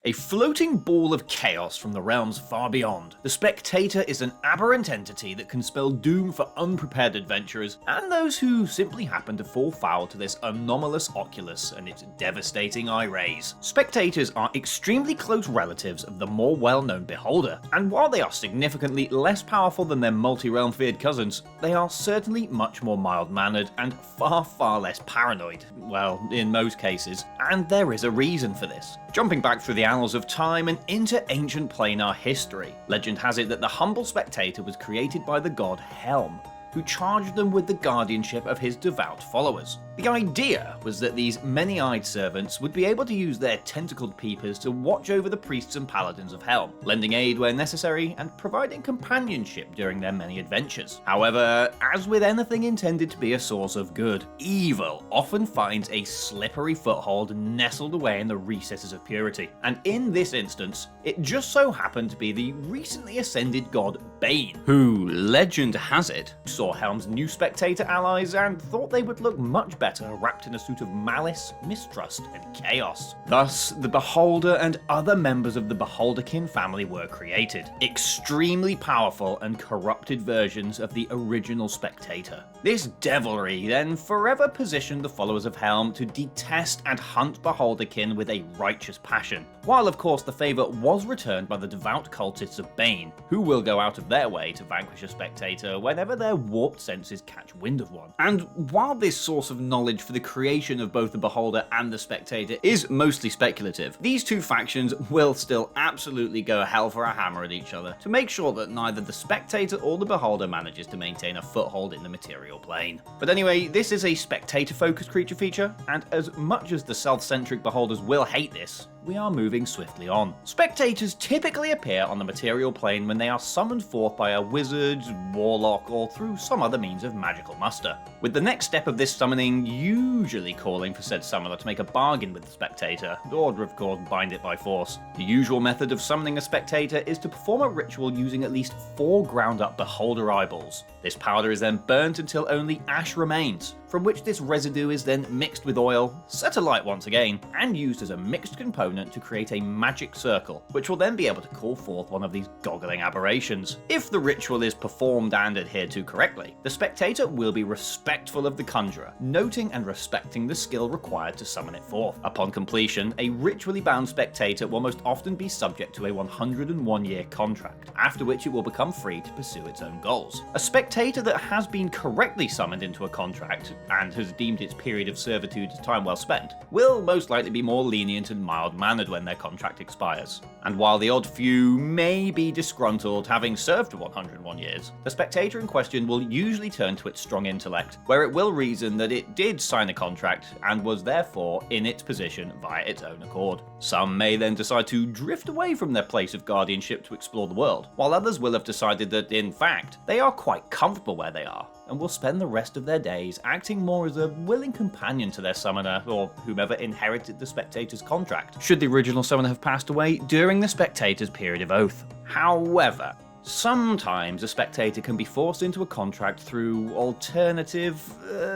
A floating ball of chaos from the realms far beyond, the Spectator is an aberrant entity that can spell doom for unprepared adventurers and those who simply happen to fall foul to this anomalous oculus and its devastating eye rays. Spectators are extremely close relatives of the more well-known Beholder, and while they are significantly less powerful than their multi-realm feared cousins, they are certainly much more mild-mannered and far less paranoid, well, in most cases, and there is a reason for this. Jumping back through the annals of time and into ancient planar history, legend has it that the humble Spectator was created by the god Helm, who charged them with the guardianship of his devout followers. The idea was that these many-eyed servants would be able to use their tentacled peepers to watch over the priests and paladins of Helm, lending aid where necessary and providing companionship during their many adventures. However, as with anything intended to be a source of good, evil often finds a slippery foothold nestled away in the recesses of purity, and in this instance, it just so happened to be the recently ascended god Bane, who, legend has it, saw Helm's new Spectator allies and thought they would look much better wrapped in a suit of malice, mistrust, and chaos. Thus, the Beholder and other members of the Beholderkin family were created, extremely powerful and corrupted versions of the original Spectator. This devilry then forever positioned the followers of Helm to detest and hunt Beholderkin with a righteous passion, while of course the favour was returned by the devout cultists of Bane, who will go out of their way to vanquish a Spectator whenever their warped senses catch wind of one. And while this source of knowledge for the creation of both the Beholder and the Spectator is mostly speculative, these two factions will still absolutely go hell for a hammer at each other to make sure that neither the Spectator or the Beholder manages to maintain a foothold in the material plane. But anyway, this is a Spectator-focused creature feature, and as much as the self-centric Beholders will hate this, we are moving swiftly on. Spectators typically appear on the material plane when they are summoned forth by a wizard, warlock, or through some other means of magical muster, with the next step of this summoning usually calling for said summoner to make a bargain with the Spectator, or of course bind it by force. The usual method of summoning a Spectator is to perform a ritual using at least 4 ground-up Beholder eyeballs. This powder is then burnt until only ash remains, from which this residue is then mixed with oil, set alight once again, and used as a mixed component to create a magic circle, which will then be able to call forth one of these goggling aberrations. If the ritual is performed and adhered to correctly, the Spectator will be respectful of the conjurer, noting and respecting the skill required to summon it forth. Upon completion, a ritually bound Spectator will most often be subject to a 101-year contract, after which it will become free to pursue its own goals. A Spectator that has been correctly summoned into a contract, and has deemed its period of servitude time well spent, will most likely be more lenient and mild-mannered when their contract expires. And while the odd few may be disgruntled having served for 101 years, the Spectator in question will usually turn to its strong intellect, where it will reason that it did sign a contract and was therefore in its position via its own accord. Some may then decide to drift away from their place of guardianship to explore the world, while others will have decided that, in fact, they are quite comfortable where they are, and will spend the rest of their days acting more as a willing companion to their summoner or whomever inherited the Spectator's contract, should the original summoner have passed away during the Spectator's period of oath. However, sometimes a Spectator can be forced into a contract through alternative,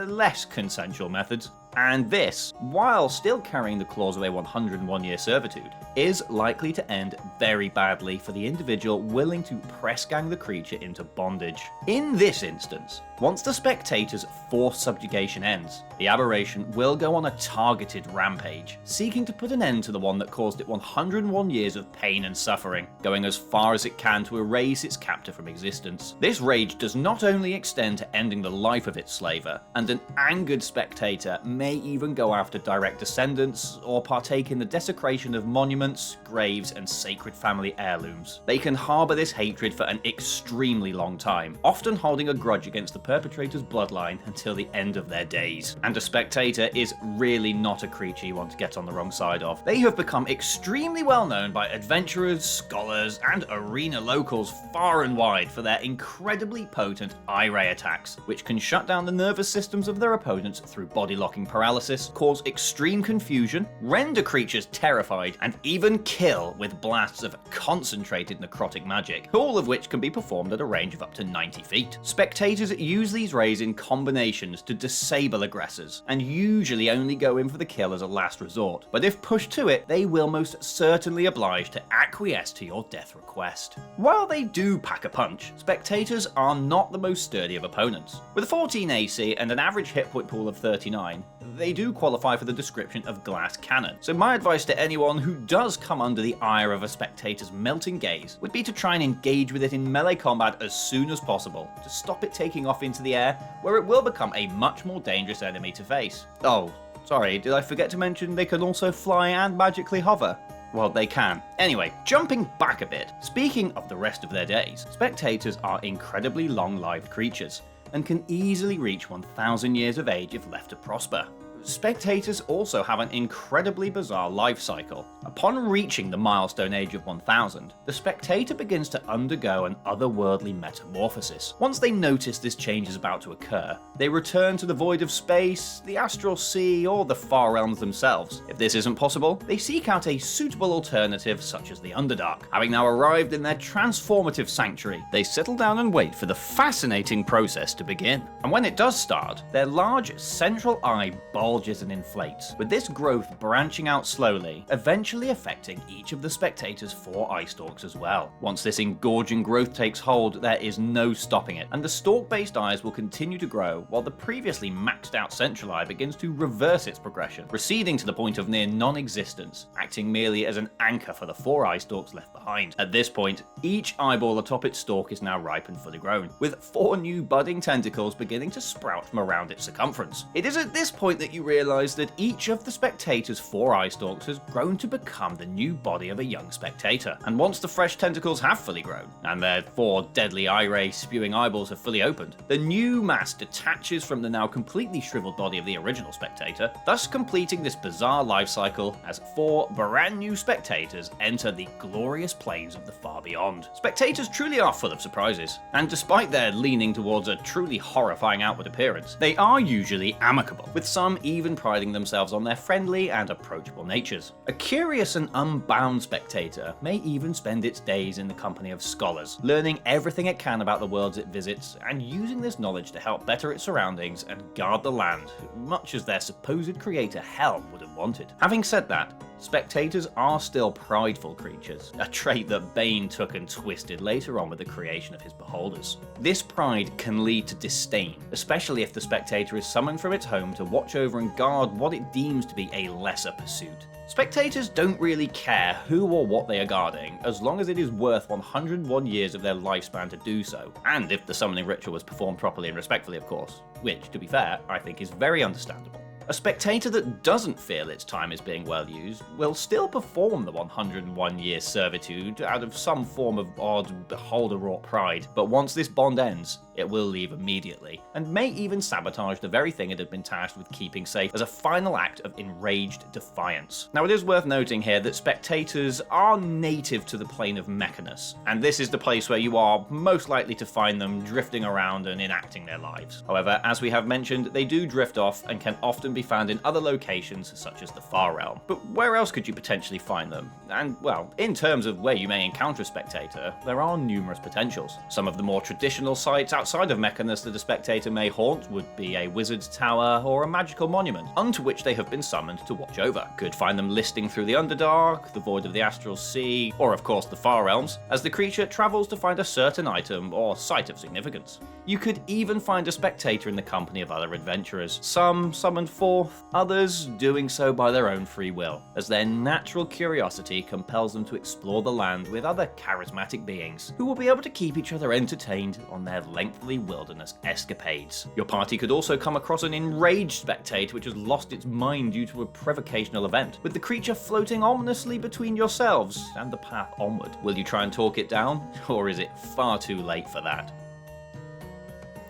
less consensual methods, and this, while still carrying the clause of a 101-year servitude, is likely to end very badly for the individual willing to press gang the creature into bondage. In this instance, once the Spectator's forced subjugation ends, the aberration will go on a targeted rampage, seeking to put an end to the one that caused it 101 years of pain and suffering, going as far as it can to erase its captor from existence. This rage does not only extend to ending the life of its slaver, and an angered Spectator may even go after direct descendants or partake in the desecration of monuments, graves, and sacred family heirlooms. They can harbour this hatred for an extremely long time, often holding a grudge against the perpetrator's bloodline until the end of their days. And a Spectator is really not a creature you want to get on the wrong side of. They have become extremely well known by adventurers, scholars, and arena locals far and wide for their incredibly potent eye ray attacks, which can shut down the nervous systems of their opponents through body-locking paralysis, cause extreme confusion, render creatures terrified, and even kill with blasts of concentrated necrotic magic, all of which can be performed at a range of up to 90 feet. Spectators use these rays in combinations to disable aggressors, and usually only go in for the kill as a last resort. But if pushed to it, they will most certainly oblige to acquiesce to your death request. While they do pack a punch, Spectators are not the most sturdy of opponents. With a 14 AC and an average hit point pool of 39, they do qualify for the description of glass cannon. So my advice to anyone who does come under the ire of a Spectator's melting gaze would be to try and engage with it in melee combat as soon as possible, to stop it taking off into the air, where it will become a much more dangerous enemy to face. Oh, sorry, did I forget to mention they can also fly and magically hover? Well, they can. Anyway, jumping back a bit, speaking of the rest of their days, Spectators are incredibly long-lived creatures, and can easily reach 1,000 years of age if left to prosper. Spectators also have an incredibly bizarre life cycle. Upon reaching the milestone age of 1000, the Spectator begins to undergo an otherworldly metamorphosis. Once they notice this change is about to occur, they return to the void of space, the astral sea, or the far realms themselves. If this isn't possible, they seek out a suitable alternative such as the Underdark. Having now arrived in their transformative sanctuary, they settle down and wait for the fascinating process to begin. And when it does start, their large central eye bulges and inflates, with this growth branching out slowly, eventually affecting each of the Spectator's 4 eye stalks as well. Once this engorging growth takes hold, there is no stopping it, and the stalk-based eyes will continue to grow, while the previously maxed out central eye begins to reverse its progression, receding to the point of near non-existence, acting merely as an anchor for the 4 eye stalks left behind. At this point, each eyeball atop its stalk is now ripe and fully grown, with 4 new budding tentacles beginning to sprout from around its circumference. It is at this point that you realize that each of the Spectator's 4 eye stalks has grown to become the new body of a young Spectator. And once the fresh tentacles have fully grown, and their 4 deadly eye ray spewing eyeballs have fully opened, the new mass detaches from the now completely shriveled body of the original Spectator, thus completing this bizarre life cycle as 4 brand new Spectators enter the glorious plains of the far beyond. Spectators truly are full of surprises, and despite their leaning towards a truly horrifying outward appearance, they are usually amicable, with some even priding themselves on their friendly and approachable natures. A curious and unbound Spectator may even spend its days in the company of scholars, learning everything it can about the worlds it visits, and using this knowledge to help better its surroundings and guard the land, much as their supposed creator Helm would have wanted. Having said that, Spectators are still prideful creatures, a trait that Bane took and twisted later on with the creation of his beholders. This pride can lead to disdain, especially if the Spectator is summoned from its home to watch over and guard what it deems to be a lesser pursuit. Spectators don't really care who or what they are guarding, as long as it is worth 101 years of their lifespan to do so, and if the summoning ritual was performed properly and respectfully, of course, which, to be fair, I think is very understandable. A Spectator that doesn't feel its time is being well used will still perform the 101-year servitude out of some form of odd, beholder-wrought pride, but once this bond ends, it will leave immediately, and may even sabotage the very thing it had been tasked with keeping safe as a final act of enraged defiance. Now, it is worth noting here that Spectators are native to the plane of Mechanus, and this is the place where you are most likely to find them drifting around and enacting their lives. However, as we have mentioned, they do drift off and can often be found in other locations such as the Far Realm. But where else could you potentially find them? And, well, in terms of where you may encounter a Spectator, there are numerous potentials. Some of the more traditional sites outside of Mechanus that a Spectator may haunt would be a wizard's tower or a magical monument, unto which they have been summoned to watch over. Could find them listing through the Underdark, the void of the astral sea, or of course the Far Realms, as the creature travels to find a certain item or site of significance. You could even find a Spectator in the company of other adventurers, some summoned forth, others doing so by their own free will, as their natural curiosity compels them to explore the land with other charismatic beings, who will be able to keep each other entertained on their lengthy wilderness escapades. Your party could also come across an enraged Spectator which has lost its mind due to a provocational event, with the creature floating ominously between yourselves and the path onward. Will you try and talk it down, or is it far too late for that?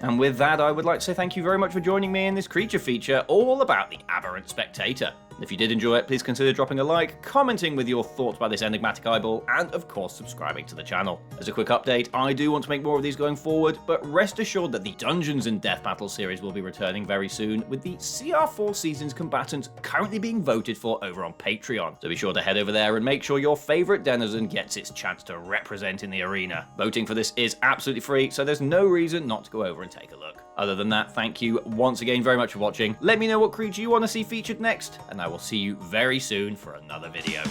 And with that, I would like to say thank you very much for joining me in this creature feature all about the aberrant Spectator. If you did enjoy it, please consider dropping a like, commenting with your thoughts about this enigmatic eyeball, and of course subscribing to the channel. As a quick update, I do want to make more of these going forward, but rest assured that the Dungeons and Death Battle series will be returning very soon, with the CR4 Seasons combatant currently being voted for over on Patreon. So be sure to head over there and make sure your favourite denizen gets its chance to represent in the arena. Voting for this is absolutely free, so there's no reason not to go over and take a look. Other than that, thank you once again very much for watching. Let me know what creature you want to see featured next, and I will see you very soon for another video.